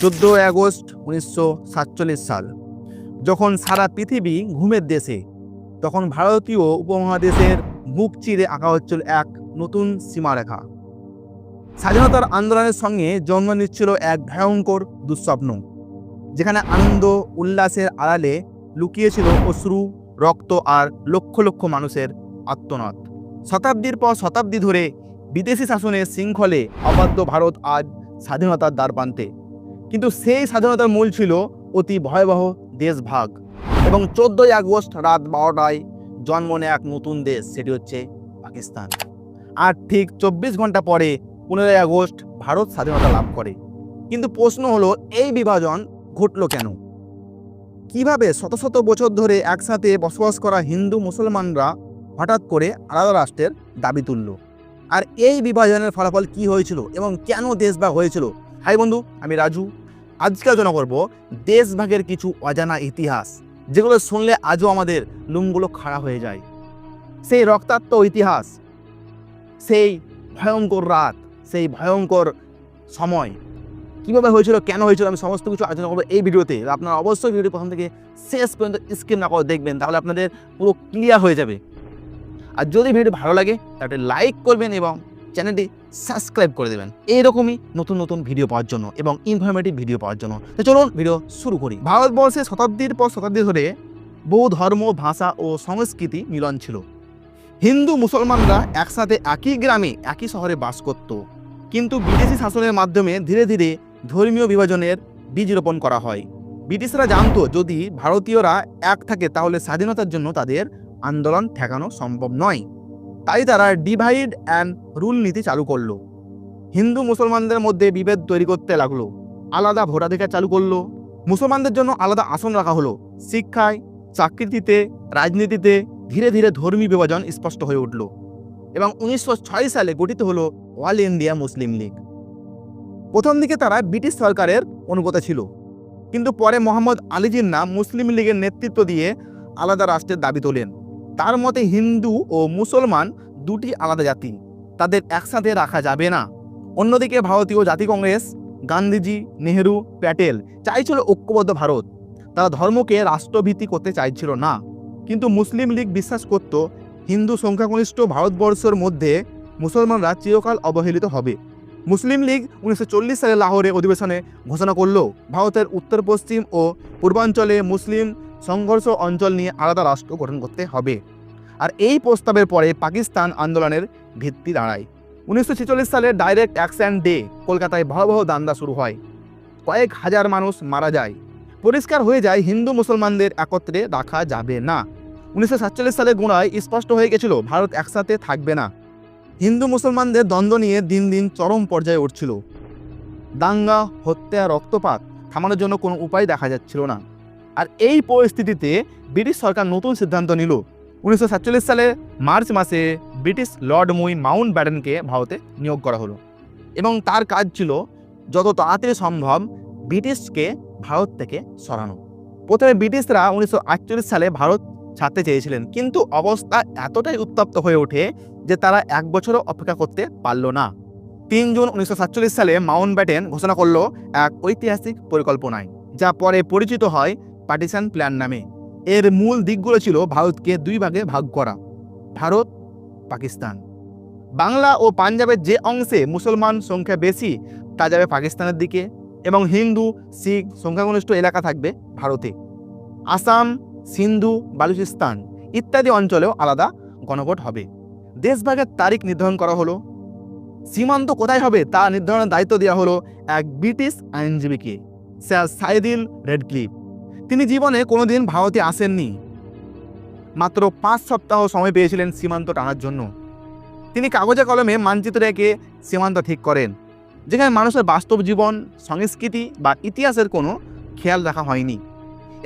14 August 1947 সাল। যখন সারা পৃথিবী ঘুমের দেশে, তখন ভারতীয় উপমহাদেশের বুক চিরে আঁকা হচ্ছিল এক নতুন সীমারেখা। স্বাধীনতার আন্দোলনের সঙ্গে জন্ম নিচ্ছিল এক ভয়ঙ্কর দুঃস্বপ্ন, যেখানে আনন্দ উল্লাসের আড়ালে লুকিয়েছিল অশ্রু, রক্ত আর লক্ষ লক্ষ মানুষের আত্মনাদ। শতাব্দীর পর শতাব্দী ধরে বিদেশি শাসনের শৃঙ্খলে অবাধ্য ভারত আজ স্বাধীনতার দ্বারপ্রান্তে। কিন্তু সেই স্বাধীনতার মূল ছিল অতি ভয়াবহ দেশভাগ। এবং 14 আগস্ট রাত 12টায় জন্ম নেয় এক নতুন দেশ, সেটি হচ্ছে পাকিস্তান। আর ঠিক 24 ঘন্টা পরে 15 আগস্ট ভারত স্বাধীনতা লাভ করে। কিন্তু প্রশ্ন হলো, এই বিভাজন ঘটলো কেন? কিভাবে শত শত বছর ধরে একসাথে বসবাস করা হিন্দু মুসলমানরা হঠাৎ করে আলাদা রাষ্ট্রের দাবি তুলল? আর এই বিভাজনের ফলাফল কি হয়েছিল এবং কেন দেশভাগ হয়েছিল? হাই বন্ধু, আমি রাজু। আজকে আলোচনা করব দেশভাগের কিছু অজানা ইতিহাস, যেগুলো শুনলে আজও আমাদের লোমগুলো খাড়া হয়ে যায়। সেই রক্তাক্ত ইতিহাস, সেই ভয়ঙ্কর রাত, সেই ভয়ঙ্কর সময় কীভাবে হয়েছিল, কেন হয়েছিল, আমি সমস্ত কিছু আলোচনা করবো এই ভিডিওতে। আপনারা অবশ্যই ভিডিওটি প্রথম থেকে শেষ পর্যন্ত স্কিপ না করে দেখবেন, তাহলে আপনাদের পুরো ক্লিয়ার হয়ে যাবে। আর যদি ভিডিও ভালো লাগে তাহলে লাইক করবেন এবং চ্যানেলটি সাবস্ক্রাইব করে দেবেন এইরকমই নতুন নতুন ভিডিও পাওয়ার জন্য এবং ইনফরমেটিভ ভিডিও পাওয়ার জন্য। তো চলুন ভিডিও শুরু করি। ভারতবর্ষে শতাব্দীর পর শতাব্দী ধরে বহু ধর্ম, ভাষা ও সংস্কৃতি মিলন ছিল। হিন্দু মুসলমানরা একসাথে একই গ্রামে, একই শহরে বাস করত। কিন্তু বিদেশি শাসনের মাধ্যমে ধীরে ধীরে ধর্মীয় বিভাজনের বীজ রোপণ করা হয়। ব্রিটিশরা জানতো, যদি ভারতীয়রা এক থাকে তাহলে স্বাধীনতার জন্য তাদের আন্দোলন ঠেকানো সম্ভব নয়। তাই তারা ডিভাইড অ্যান্ড রুল নীতি চালু করলো। হিন্দু মুসলমানদের মধ্যে বিভেদ তৈরি করতে লাগলো, আলাদা ভোটাধিকার চালু করলো, মুসলমানদের জন্য আলাদা আসন রাখা হলো। শিক্ষায়, চাকরিতে, রাজনীতিতে ধীরে ধীরে ধর্মী বিভাজন স্পষ্ট হয়ে উঠল এবং 1906 সালে গঠিত হলো অল ইন্ডিয়া মুসলিম লীগ। প্রথম দিকে তারা ব্রিটিশ সরকারের অনুগত ছিল, কিন্তু পরে মোহাম্মদ আলী জিন্নাহ মুসলিম লীগের নেতৃত্ব দিয়ে আলাদা রাষ্ট্রের দাবি তোলেন। তার মতে হিন্দু ও মুসলমান দুটি আলাদা জাতি, তাদের একসাথে রাখা যাবে না। অন্যদিকে ভারতীয় জাতি কংগ্রেস, গান্ধীজি, নেহেরু, প্যাটেল চাইছিল ঐক্যবদ্ধ ভারত। তারা ধর্মকে রাষ্ট্রভিত্তিক করতে চাইছিল না। কিন্তু মুসলিম লীগ বিশ্বাস করত, হিন্দু সংখ্যাগরিষ্ঠ ভারতবর্ষের মধ্যে মুসলমানরা চিরকাল অবহেলিত হবে। মুসলিম লীগ 1940 সালে লাহোরে অধিবেশনে ঘোষণা করল, ভারতের উত্তর পশ্চিম ও পূর্বাঞ্চলে মুসলিম সংঘর্ষ অঞ্চল নিয়ে আলাদা রাষ্ট্র গঠন করতে হবে। আর এই প্রস্তাবের পরে পাকিস্তান আন্দোলনের ভিত্তি দাঁড়ায়। 1946 সালে ডাইরেক্ট অ্যাকশন ডে কলকাতায় ভয়াবহ দাঙ্গা শুরু হয়। কয়েক হাজার মানুষ মারা যায়। পরিষ্কার হয়ে যায়, হিন্দু মুসলমানদের একত্রে রাখা যাবে না। 1947 সালে গোড়ায় স্পষ্ট হয়ে গেছিল, ভারত একসাথে থাকবে না। হিন্দু মুসলমানদের দ্বন্দ্ব নিয়ে দিন দিন চরম পর্যায়ে উঠছিল। দাঙ্গা, হত্যা, রক্তপাত থামানোর জন্য কোনো উপায় দেখা যাচ্ছিল না। আর এই পরিস্থিতিতে ব্রিটিশ সরকার নতুন সিদ্ধান্ত নিল। 1947 সালে মার্চ মাসে ব্রিটিশ লর্ড মাউন্ট ব্যাটেনকে ভারতে নিয়োগ করা হলো এবং তার কাজ ছিল যত তাড়াতাড়ি সম্ভব ব্রিটিশকে ভারত থেকে সরানো। প্রথমে ব্রিটিশরা 1948 সালে ভারত ছাড়তে চেয়েছিলেন, কিন্তু অবস্থা এতটাই উত্তপ্ত হয়ে ওঠে যে তারা 1 বছরও অপেক্ষা করতে পারল না। 3 জুন 1947 সালে মাউন্ট ব্যাটেন ঘোষণা করলো এক ঐতিহাসিক পরিকল্পনায়, যা পরে পরিচিত হয় পার্টিশন প্ল্যান নামে। এর মূল দিকগুলো ছিল ভারতকে 2 ভাগে ভাগ করা, ভারত, পাকিস্তান। বাংলা ও পাঞ্জাবের যে অংশে মুসলমান সংখ্যা বেশি তা যাবে পাকিস্তানের দিকে এবং হিন্দু, শিখ সংখ্যাগরিষ্ঠ এলাকা থাকবে ভারতে। আসাম, সিন্ধু, বালুচিস্তান ইত্যাদি অঞ্চলেও আলাদা গণভোট হবে। দেশভাগের তারিখ নির্ধারণ করা হলো। সীমান্ত কোথায় হবে তা নির্ধারণের দায়িত্ব দেওয়া হলো এক ব্রিটিশ আইনজীবীকে, স্যার সাইদিল রেডক্লিফ। তিনি জীবনে কোনোদিন ভারতে আসেননি। মাত্র 5 সপ্তাহ সময় পেয়েছিলেন সীমান্ত টানার জন্য। তিনি কাগজে কলমে মানচিত্র এঁকে সীমান্ত ঠিক করেন, যেখানে মানুষের বাস্তব জীবন, সংস্কৃতি বা ইতিহাসের কোনো খেয়াল রাখা হয়নি।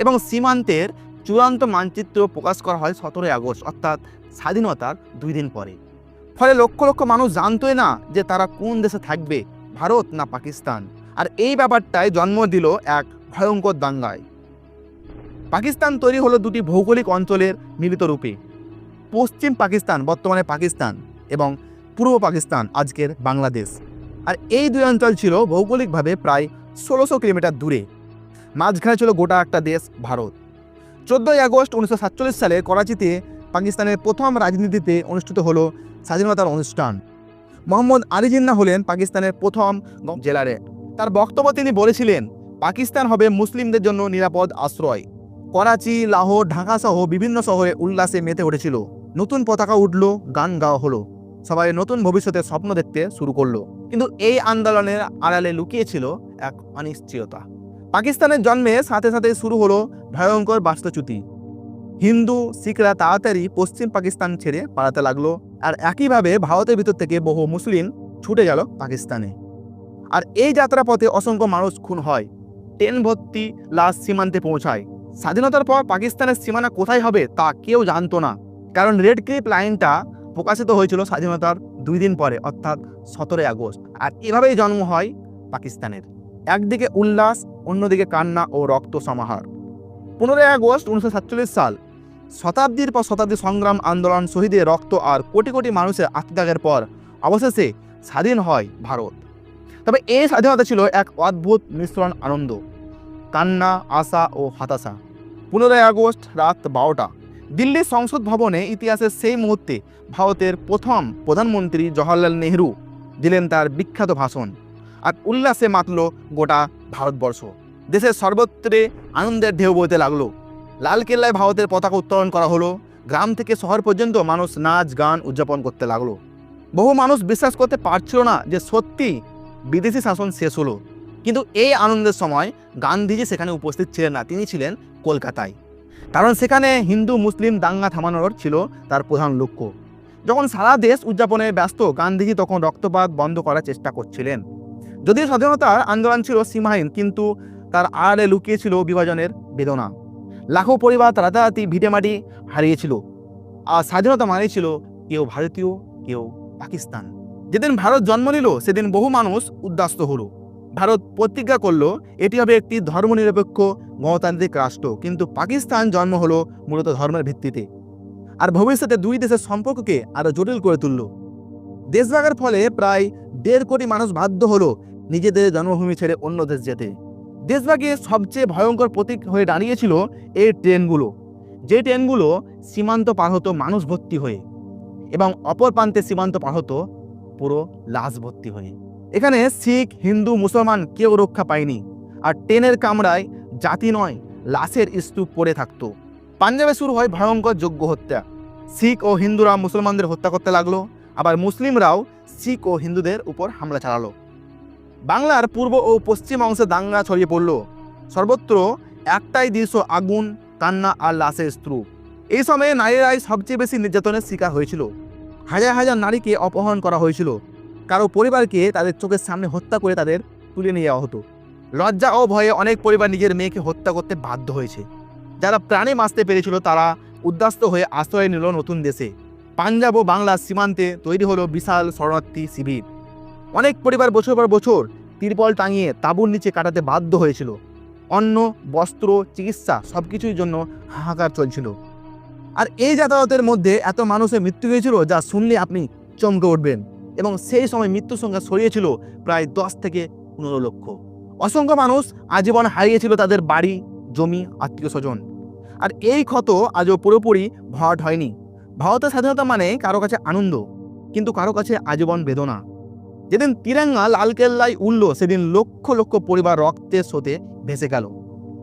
এবং সীমান্তের চূড়ান্ত মানচিত্র প্রকাশ করা হয় 17 আগস্ট, অর্থাৎ স্বাধীনতার 2 দিন পরে। ফলে লক্ষ লক্ষ মানুষ জানতোই না যে তারা কোন দেশে থাকবে, ভারত না পাকিস্তান। আর এই ব্যাপারটাই জন্ম দিল এক ভয়ঙ্কর দাঙ্গায়। পাকিস্তান তৈরি হলো 2টি ভৌগোলিক অঞ্চলের মিলিত রূপে। পশ্চিম পাকিস্তান, বর্তমানে পাকিস্তান, এবং পূর্ব পাকিস্তান, আজকের বাংলাদেশ। আর এই 2 অঞ্চল ছিল ভৌগোলিকভাবে প্রায় 1600 কিলোমিটার দূরে। মাঝখানে ছিল গোটা একটা দেশ ভারত। 14ই আগস্ট 1947 সালে করাচিতে পাকিস্তানের প্রথম রাজনীতিতে অনুষ্ঠিত হলো স্বাধীনতার অনুষ্ঠান। মোহাম্মদ আলী জিন্নাহ হলেন পাকিস্তানের প্রথম জেলারে। তার বক্তব্য তিনি বলেছিলেন, পাকিস্তান হবে মুসলিমদের জন্য নিরাপদ আশ্রয়। করাচি, লাহোর, ঢাকা সহ বিভিন্ন শহরে উল্লাসে মেতে উঠেছিল। নতুন পতাকা উঠল, গান গাওয়া হলো, সবাই নতুন ভবিষ্যতের স্বপ্ন দেখতে শুরু করলো। কিন্তু এই আন্দোলনের আড়ালে লুকিয়েছিল এক অনিশ্চয়তা। পাকিস্তানের জন্মের সাথে সাথে শুরু হলো ভয়ঙ্কর বাস্তুচ্যুতি। হিন্দু শিখরা তাড়াতাড়ি পশ্চিম পাকিস্তান ছেড়ে পালাতে লাগলো, আর একইভাবে ভারতের ভিতর থেকে বহু মুসলিম ছুটে গেল পাকিস্তানে। আর এই যাত্রাপথে অসংখ্য মানুষ খুন হয়, ট্রেন ভর্তি লাশ সীমান্তে পৌঁছায়। স্বাধীনতার পর পাকিস্তানের সীমানা কোথায় হবে তা কেউ জানতো না, কারণ রেড ক্লিফ লাইনটা প্রকাশিত হয়েছিল স্বাধীনতার 2 দিন পরে, অর্থাৎ 17ই আগস্ট। আর এভাবেই জন্ম হয় পাকিস্তানের। একদিকে উল্লাস, অন্যদিকে কান্না ও রক্ত সমাহার। 15ই আগস্ট 1947 সাল, শতাব্দীর পর শতাব্দী সংগ্রাম, আন্দোলন, শহীদের রক্ত আর কোটি কোটি মানুষের আত্মত্যাগের পর অবশেষে স্বাধীন হয় ভারত। তবে এই স্বাধীনতা ছিল এক অদ্ভুত মিশ্রণ, আনন্দ, কান্না, আশা ও হতাশা। 15ই আগস্ট রাত 12টা, দিল্লির সংসদ ভবনে ইতিহাসের সেই মুহূর্তে ভারতের প্রথম প্রধানমন্ত্রী জওহরলাল নেহরু দিলেন তার বিখ্যাত ভাষণ। আর উল্লাসে মাতল গোটা ভারতবর্ষ। দেশের সর্বত্রে আনন্দের ঢেউ বইতে লাগলো। লালকেল্লায় ভারতের পতাকা উত্তোলন করা হলো। গ্রাম থেকে শহর পর্যন্ত মানুষ নাচ গান উদযাপন করতে লাগলো। বহু মানুষ বিশ্বাস করতে পারছিল না যে সত্যি বিদেশি শাসন শেষ হলো। কিন্তু এই আনন্দের সময় গান্ধীজি সেখানে উপস্থিত ছিলেন না, তিনি ছিলেন কলকাতায়। কারণ সেখানে হিন্দু মুসলিম দাঙ্গা থামানোর ছিল তার প্রধান লক্ষ্য। যখন সারা দেশ উদযাপনে ব্যস্ত, গান্ধীজি তখন রক্তপাত বন্ধ করার চেষ্টা করছিলেন। যদিও স্বাধীনতার আন্দোলন ছিল সীমাহীন, কিন্তু তার আড়ালে লুকিয়েছিল বিভাজনের বেদনা। লাখো পরিবার রাতারাতি ভিটেমাটি হারিয়েছিল। আর স্বাধীনতা মানে ছিল কেউ ভারতীয়, কেউ পাকিস্তান। যেদিন ভারত জন্ম নিল সেদিন বহু মানুষ উদ্বাস্ত হলো। ভারত প্রতিজ্ঞা করলো এটি হবে একটি ধর্মনিরপেক্ষ গণতান্ত্রিক রাষ্ট্র, কিন্তু পাকিস্তান জন্ম হলো মূলত ধর্মের ভিত্তিতে। আর ভবিষ্যতে দুই দেশের সম্পর্ককে আরো জটিল করে তুলল। দেশভাগের ফলে প্রায় 1.5 কোটি মানুষ বাধ্য হলো নিজেদের জন্মভূমি ছেড়ে অন্য দেশ যেতে। দেশভাগের সবচেয়ে ভয়ঙ্কর প্রতীক হয়ে দাঁড়িয়েছিল এই ট্রেনগুলো, যে ট্রেনগুলো সীমান্ত পার হতো মানুষ ভর্তি হয়ে, এবং অপর প্রান্তে সীমান্ত পার হতো পুরো লাশ ভর্তি হয়ে। এখানে শিখ, হিন্দু, মুসলমান কেউ রক্ষা পায়নি। আর ট্রেনের কামরায় জাতি নয়, লাশের স্তূপ পড়ে থাকতো। পাঞ্জাবে শুরু হয় ভয়ঙ্কর যজ্ঞ হত্যা। শিখ ও হিন্দুরা মুসলমানদের হত্যা করতে লাগলো, আবার মুসলিমরাও শিখ ও হিন্দুদের উপর হামলা চালালো। বাংলার পূর্ব ও পশ্চিম অংশে দাঙ্গা ছড়িয়ে পড়ল। সর্বত্র একটাই দৃশ্য, আগুন, কান্না আর লাশের স্তূপ। এই সময়ে নারীরাই সবচেয়ে বেশি নির্যাতনের শিকার হয়েছিল। হাজার হাজার নারীকে অপহরণ করা হয়েছিল। কারো পরিবারকে তাদের চোখের সামনে হত্যা করে তাদের তুলে নিয়ে যাওয়া হতো। লজ্জা ও ভয়ে অনেক পরিবার নিজের মেয়েকে হত্যা করতে বাধ্য হয়েছে। যারা প্রাণে বাঁচতে পেরেছিল তারা উদ্বাস্ত হয়ে আশ্রয় নিল নতুন দেশে। পাঞ্জাব ও বাংলার সীমান্তে তৈরি হলো বিশাল শরণার্থী শিবির। অনেক পরিবার বছর পর বছর তিরপল টাঙিয়ে তাঁবুর নিচে কাটাতে বাধ্য হয়েছিল। অন্ন, বস্ত্র, চিকিৎসা সবকিছুর জন্য হাহাকার চলছিল। আর এই যাতায়াতের মধ্যে এত মানুষের মৃত্যু হয়েছিল যা শুনলে আপনি চমকে উঠবেন। এবং সেই সময় মৃত্যুর সংখ্যা ছড়িয়েছিল প্রায় 10 থেকে 15 লক্ষ। অসংখ্য মানুষ আজীবন হারিয়েছিল তাদের বাড়ি, জমি, আত্মীয় স্বজন। আর এই ক্ষত আজও পুরোপুরি ভরাট হয়নি। ভারতের স্বাধীনতা মানে কারো কাছে আনন্দ, কিন্তু কারো কাছে আজীবন বেদনা। যেদিন তিরঙ্গা লালকেল্লায় উড়ল সেদিন লক্ষ লক্ষ পরিবার রক্তের স্রোতে ভেসে গেল।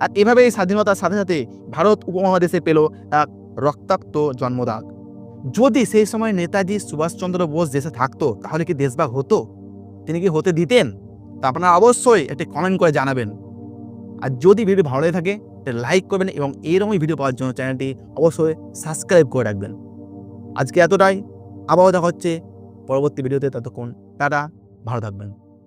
আর এভাবেই স্বাধীনতার সাথে সাথে ভারত উপমহাদেশে পেল এক রক্তাক্ত জন্মদাগ। যদি সেই সময় নেতাজি সুভাষচন্দ্র বোস দেশে থাকতো তাহলে কি দেশভাগ হতো? তিনি কি হতে দিতেন? তা আপনারা অবশ্যই একটি কমেন্ট করে জানাবেন। আর যদি ভিডিও ভালো লাগে থাকে লাইক করবেন এবং এইরকমই ভিডিও পাওয়ার জন্য চ্যানেলটি অবশ্যই সাবস্ক্রাইব করে রাখবেন। আজকে এতটাই, আবারও দেখা হচ্ছে পরবর্তী ভিডিওতে। ততক্ষণ টাটা, ভালো থাকবেন।